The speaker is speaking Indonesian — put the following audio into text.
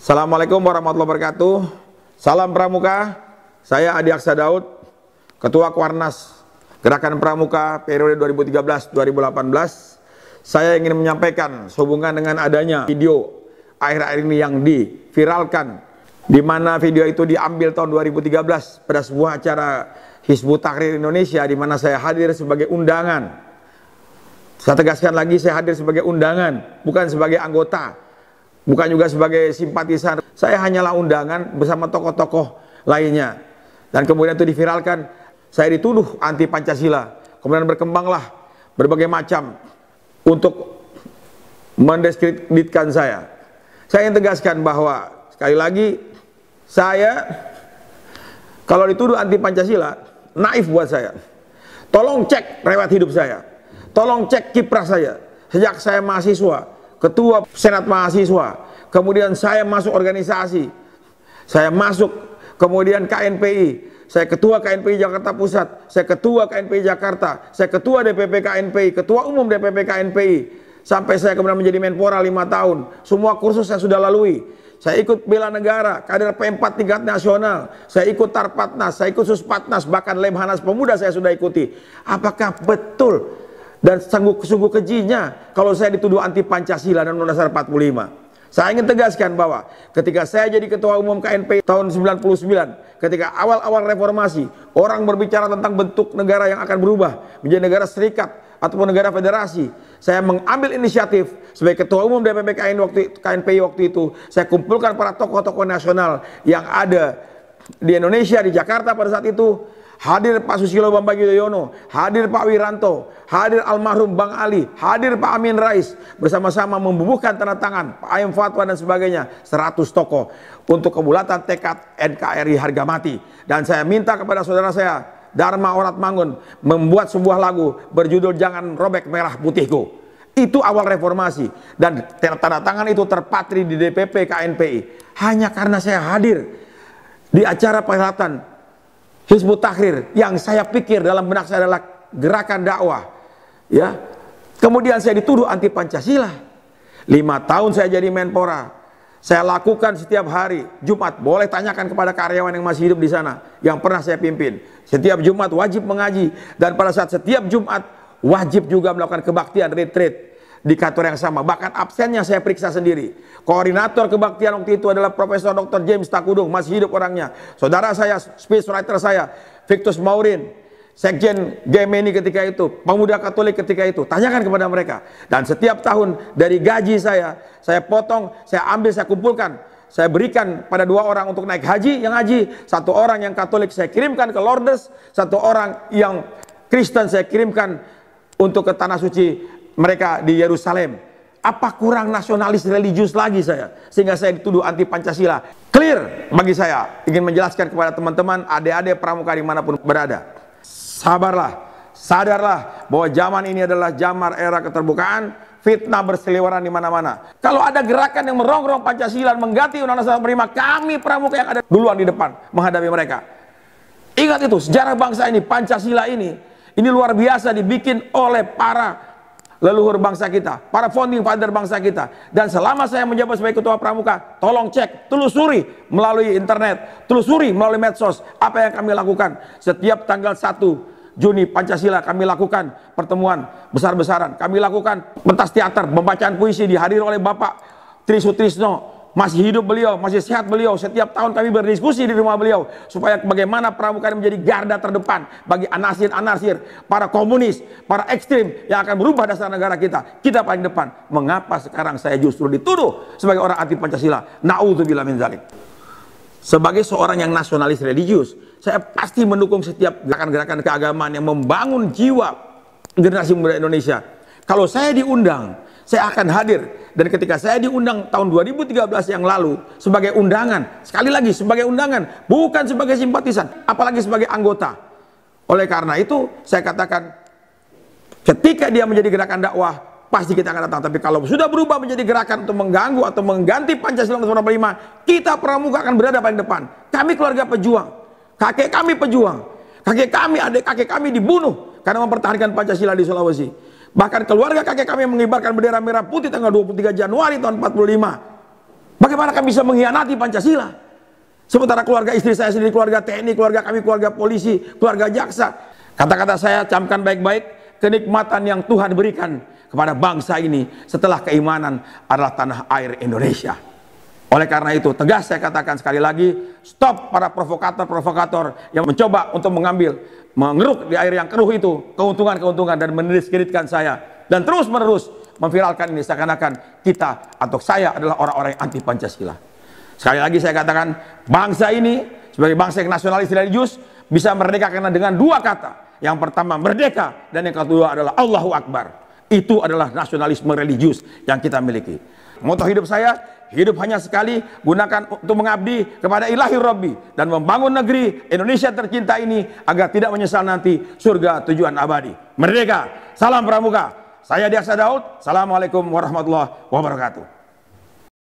Assalamualaikum warahmatullahi wabarakatuh. Salam Pramuka. Saya Adi Aksa Daud, Ketua Kuarnas Gerakan Pramuka periode 2013-2018. Saya ingin menyampaikan sehubungan dengan adanya video akhir-akhir ini yang diviralkan, di mana video itu diambil tahun 2013 pada sebuah acara Hizbut Tahrir Indonesia, di mana saya hadir sebagai undangan. Saya tegaskan lagi, saya hadir sebagai undangan, bukan sebagai anggota, bukan juga sebagai simpatisan. Saya hanyalah undangan bersama tokoh-tokoh lainnya. Dan kemudian itu diviralkan, saya dituduh anti Pancasila. Kemudian berkembanglah berbagai macam untuk mendiskreditkan saya. Saya ingin tegaskan bahwa sekali lagi, saya kalau dituduh anti Pancasila, naif buat saya. Tolong cek riwayat hidup saya. Tolong cek kiprah saya. Sejak saya mahasiswa, ketua senat mahasiswa, kemudian saya masuk organisasi, saya masuk kemudian KNPI, saya ketua KNPI Jakarta Pusat, saya ketua KNPI Jakarta, saya ketua DPP KNPI, ketua umum DPP KNPI, sampai saya kemudian menjadi Menpora 5 tahun. Semua kursus saya sudah lalui. Saya ikut bela negara, kader P4 tingkat nasional, saya ikut Tarpatnas, saya ikut Suspatnas, bahkan Lemhanas Pemuda saya sudah ikuti. Apakah betul dan sungguh kejinya kalau saya dituduh anti Pancasila dan Undang-Undang Dasar 45? Saya ingin tegaskan bahwa ketika saya jadi ketua umum KNPI tahun 99, ketika awal-awal reformasi, orang berbicara tentang bentuk negara yang akan berubah menjadi negara serikat ataupun negara federasi, saya mengambil inisiatif sebagai ketua umum DPP KNPI waktu itu. Saya kumpulkan para tokoh-tokoh nasional yang ada di Indonesia, di Jakarta pada saat itu. Hadir Pak Susilo Bambang Yudhoyono, hadir Pak Wiranto, hadir almarhum Bang Ali, hadir Pak Amin Rais, bersama-sama membubuhkan tanda tangan Pak Aim Fatwa dan sebagainya, 100 tokoh untuk kebulatan tekad NKRI harga mati. Dan saya minta kepada saudara saya Dharma Oratmangun membuat sebuah lagu berjudul Jangan Robek Merah Putihku. Itu awal reformasi, dan tanda tangan itu terpatri di DPP KNPI. Hanya karena saya hadir di acara perhelatan Hizbut Tahrir yang saya pikir dalam benak saya adalah gerakan dakwah, ya. Kemudian saya dituduh anti Pancasila. 5 tahun saya jadi Menpora, saya lakukan setiap hari Jumat. Boleh tanyakan kepada karyawan yang masih hidup di sana yang pernah saya pimpin. Setiap Jumat wajib mengaji, dan pada saat setiap Jumat wajib juga melakukan kebaktian retreat di kantor yang sama. Bahkan absennya saya periksa sendiri. Koordinator kebaktian waktu itu adalah Profesor Dr. James Takudung, masih hidup orangnya. Saudara saya, speechwriter saya, Victus Maurin, Sekjen Gemeni ketika itu, Pemuda Katolik ketika itu. Tanyakan kepada mereka. Dan setiap tahun dari gaji saya potong, saya ambil, saya kumpulkan, saya berikan pada 2 orang untuk naik haji, yang haji, 1 orang yang Katolik saya kirimkan ke Lourdes, 1 orang yang Kristen saya kirimkan untuk ke tanah suci mereka di Yerusalem. Apa kurang nasionalis religius lagi saya, sehingga saya dituduh anti Pancasila? Clear bagi saya. Ingin menjelaskan kepada teman-teman, adik-adik pramuka dimanapun berada, sabarlah, sadarlah bahwa zaman ini adalah zaman era keterbukaan. Fitnah berseliweran di mana-mana. Kalau ada gerakan yang merongrong Pancasila, mengganti Undang-Undang 45, kami pramuka yang ada duluan di depan menghadapi mereka. Ingat itu, sejarah bangsa ini, Pancasila ini luar biasa dibikin oleh para leluhur bangsa kita, para founding father bangsa kita. Dan selama saya menjabat sebagai ketua pramuka, tolong cek, telusuri melalui internet, telusuri melalui medsos apa yang kami lakukan. Setiap tanggal 1 Juni Pancasila kami lakukan pertemuan besar-besaran, kami lakukan pentas teater, pembacaan puisi dihadiri oleh Bapak Tri Sutrisno. Masih hidup beliau, masih sehat beliau. Setiap tahun kami berdiskusi di rumah beliau supaya bagaimana pramuka menjadi garda terdepan bagi anasir-anasir, para komunis, para ekstrim yang akan berubah dasar negara kita. Kita paling depan. Mengapa sekarang saya justru dituduh sebagai orang anti Pancasila? Na'udzubillah min dzalik. Sebagai seorang yang nasionalis religius, saya pasti mendukung setiap gerakan-gerakan keagamaan yang membangun jiwa generasi muda Indonesia. Kalau saya diundang, saya akan hadir. Dan ketika saya diundang tahun 2013 yang lalu sebagai undangan, sekali lagi sebagai undangan, bukan sebagai simpatisan, apalagi sebagai anggota. Oleh karena itu saya katakan, ketika dia menjadi gerakan dakwah, pasti kita akan datang. Tapi kalau sudah berubah menjadi gerakan untuk mengganggu atau mengganti Pancasila Undang-Undang 45, kita pramuka akan berada paling depan. Kami keluarga pejuang, kakek kami pejuang, kakek kami, adik kakek kami dibunuh karena mempertahankan Pancasila di Sulawesi. Bahkan keluarga kakek kami mengibarkan bendera merah putih tanggal 23 Januari tahun 45. Bagaimana kami bisa mengkhianati Pancasila? Sementara keluarga istri saya sendiri, keluarga TNI, keluarga kami, keluarga polisi, keluarga jaksa. Kata-kata saya camkan baik-baik, kenikmatan yang Tuhan berikan kepada bangsa ini setelah keimanan adalah tanah air Indonesia. Oleh karena itu, tegas saya katakan sekali lagi, stop para provokator-provokator yang mencoba untuk mengeruk di air yang keruh itu, keuntungan-keuntungan dan mendiskreditkan saya. Dan terus-menerus memviralkan ini seakan-akan kita atau saya adalah orang-orang yang anti Pancasila. Sekali lagi saya katakan, bangsa ini sebagai bangsa yang nasionalis religius bisa merdeka karena dengan dua kata. Yang pertama merdeka, dan yang kedua adalah Allahu Akbar. Itu adalah nasionalisme religius yang kita miliki. Moto hidup saya, hidup hanya sekali, gunakan untuk mengabdi kepada ilahi Rabbi dan membangun negeri Indonesia tercinta ini agar tidak menyesal nanti surga tujuan abadi. Merdeka, salam pramuka. Saya Diaksa Daud. Assalamualaikum warahmatullahi wabarakatuh.